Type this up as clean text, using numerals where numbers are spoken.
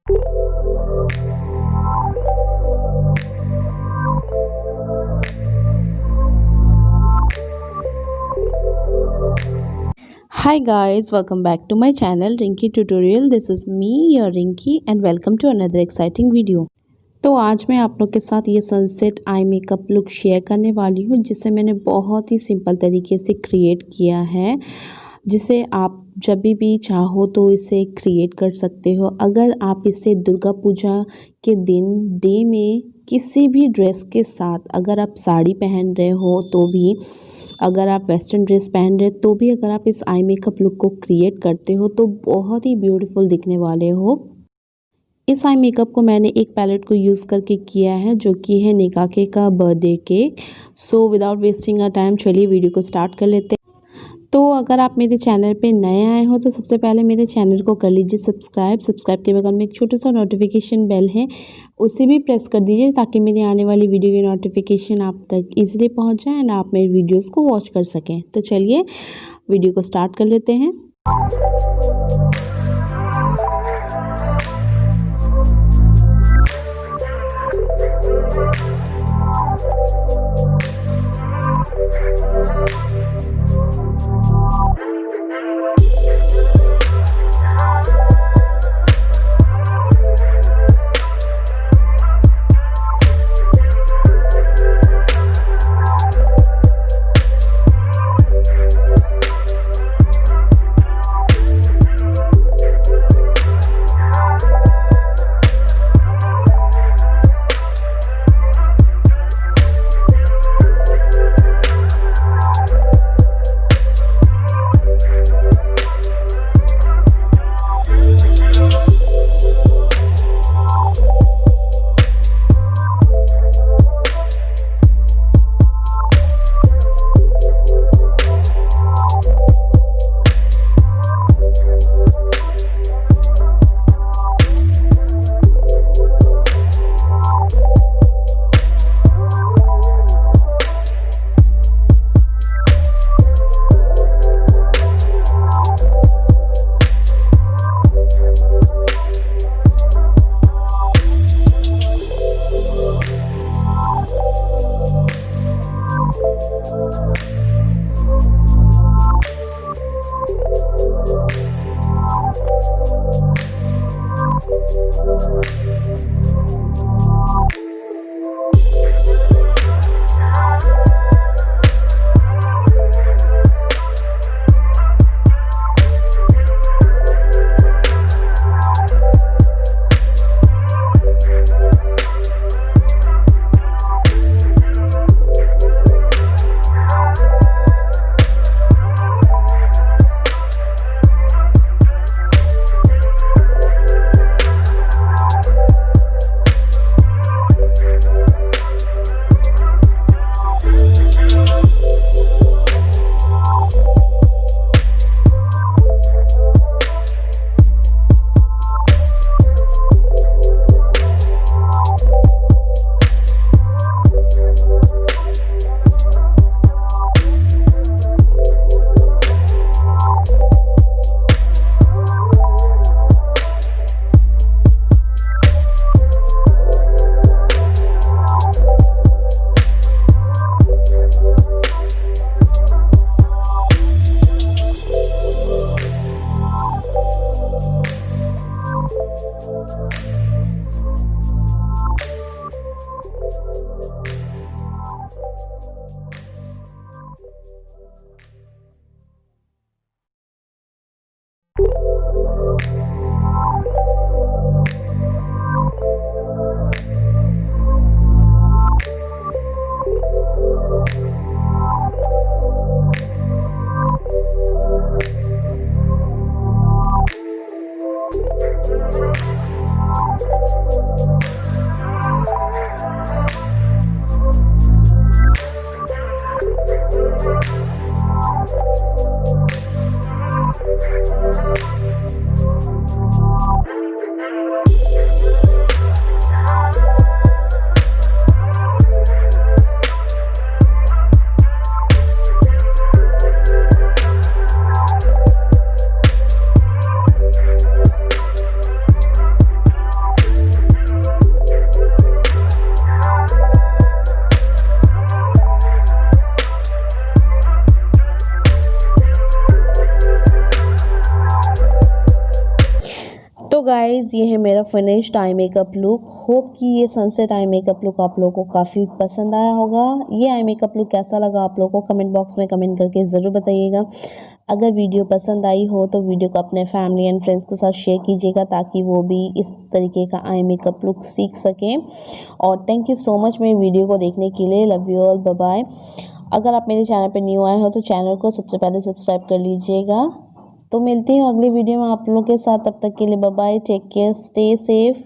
Hi guys, welcome back to my channel Rinki tutorial. This is me your Rinki and welcome to another exciting video. तो आज मैं आप लोग के साथ ये sunset eye makeup look share करने वाली हूँ जिसे मैंने बहुत ही सिंपल तरीके से क्रिएट किया है, जिसे आप जब भी चाहो तो इसे क्रिएट कर सकते हो। अगर आप इसे दुर्गा पूजा के दिन डे में किसी भी ड्रेस के साथ, अगर आप साड़ी पहन रहे हो तो भी, अगर आप वेस्टर्न ड्रेस पहन रहे तो भी, अगर आप इस आई मेकअप लुक को क्रिएट करते हो तो बहुत ही ब्यूटीफुल दिखने वाले हो। इस आई मेकअप को मैंने एक पैलेट को यूज़ करके किया है जो कि है निकाके का birthday cake. So without wasting a time चलिए वीडियो को स्टार्ट कर लेते हैं। तो अगर आप मेरे चैनल पे नए आए हो तो सबसे पहले मेरे चैनल को कर लीजिए सब्सक्राइब के बगल में एक छोटा सा नोटिफिकेशन बेल है, उसे भी प्रेस कर दीजिए ताकि मेरी आने वाली वीडियो की नोटिफिकेशन आप तक ईजिली पहुंच जाए एंड आप मेरी वीडियोस को वॉच कर सकें। तो चलिए वीडियो को स्टार्ट कर लेते हैं। गाइज़ ये है मेरा finished eye makeup look. Hope कि ये सनसेट आई मेकअप लुक आप लोगों को काफ़ी पसंद आया होगा। ये आई मेकअप लुक कैसा लगा आप लोगों को कमेंट बॉक्स में कमेंट करके ज़रूर बताइएगा। अगर वीडियो पसंद आई हो तो वीडियो को अपने फैमिली एंड फ्रेंड्स के साथ शेयर कीजिएगा ताकि वो भी इस तरीके का आई मेकअप लुक सीख सकें। और थैंक यू सो मच मेरी वीडियो को देखने के लिए। Love you all, bye bye. अगर आप मेरे चैनल पर न्यू आए हो तो चैनल को सबसे पहले सब्सक्राइब कर लीजिएगा। तो मिलती हूँ अगली वीडियो में आप लोगों के साथ, तब तक के लिए bye bye, take care, stay safe.